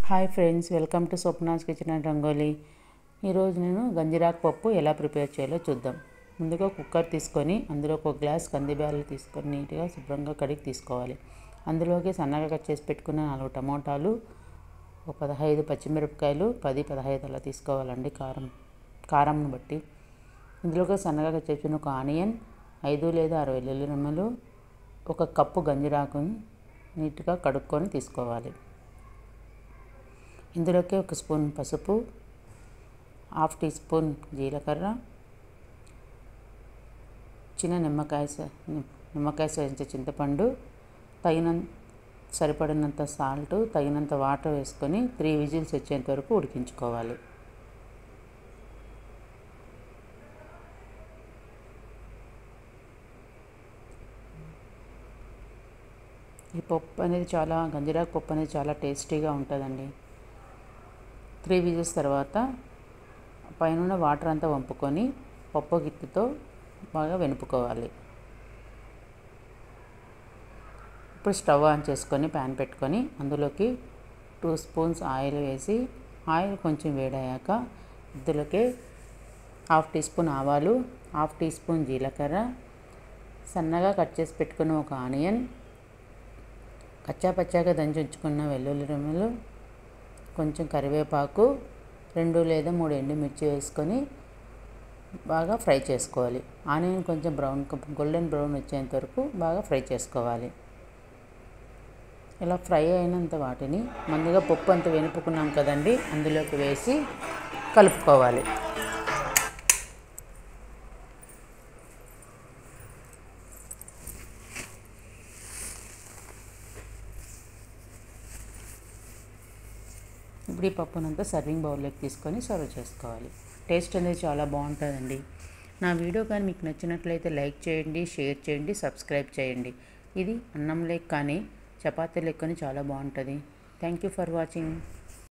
Hi friends, welcome to Swapna's kitchen and rangoli. ఈరోజు నేను గంజిరాకు పప్పు ఎలా ప్రిపేర్ చేయాలో చూద్దాం. ముందుగా కుక్కర్ తీసుకొని అందులో ఒక గ్లాస్ కందిబ్యాళ్ళు తీసుకొని నీట్గా శుభ్రంగా కడిగి తీసుకోవాలి. అందులోకి సన్నగా కట్ చేసి పెట్టుకున్న 4 టమోటాలు, ఒక 15 పచ్చిమిరపకాయలు, 10-15 అలా తీసుకోవాలండి కారంను బట్టి. ఇందులోకి సన్నగా కట్ చేసిన ఒక ఆనియన్, 5 లేదా 6 వెల్లుల్లి రెమ్మలు, ఒక కప్పు గంజిరాకుని నీట్గా కడుక్కొని తీసుకోవాలి. ఇందులోకి 1 స్పూన్ పసుపు, 1/2 టీ స్పూన్ జీలకర్ర, చిన్న నిమ్మకాయ సైజు చింతపండు, సరిపడినంత సాల్ట్, తగినంత వాటర్ వేసుకొని 3 విజిల్స్ వచ్చేంత వరకు ఉడికించుకోవాలి. ఈ పప్పు అనేది గంజిరాకు పప్పు అనేది చాలా టేస్టీగా ఉంటుందండి. 3 విజిల్స్ తర్వాత పైన వాటర్ అంతా వంపుకొని పప్పు గిత్తితో బాగా వెనుపుకోవాలి. ఇప్పుడు స్టవ్ ఆన్ చేసుకొని ప్యాన్ పెట్టుకొని అందులోకి 2 స్పూన్స్ ఆయిల్ వేసి, ఆయిల్ కొంచెం వేడయ్యాక ఇందులోకి 1/2 టీ స్పూన్ ఆవాలు, 1/2 టీ స్పూన్ జీలకర్ర, సన్నగా కట్ చేసి పెట్టుకున్న ఒక ఆనియన్, పచ్చాగా దంచి ఉంచుకున్న వెల్లుల్లి రెమ్మలు, కొంచెం కరివేపాకు, 2 లేదా 3 ఎండుమిర్చి వేసుకొని బాగా ఫ్రై చేసుకోవాలి. ఆనియన్ కొంచెం గోల్డెన్ బ్రౌన్ వచ్చేంత వరకు బాగా ఫ్రై చేసుకోవాలి. ఇలా ఫ్రై అయినంత వాటిని ముందుగా పప్పు అంతా వెనుపుకున్నాం కదండి, అందులోకి వేసి కలుపుకోవాలి. ఇప్పుడు ఈ పప్పునంతా సర్వింగ్ బౌల్లోకి తీసుకొని సర్వ్ చేసుకోవాలి. టేస్ట్ అనేది చాలా బాగుంటుందండి. నా వీడియో కానీ మీకు నచ్చినట్లయితే లైక్ చేయండి, షేర్ చేయండి, సబ్స్క్రైబ్ చేయండి. ఇది అన్నం లేక కానీ చపాతీ లెక్కని చాలా బాగుంటుంది. Thank you for watching.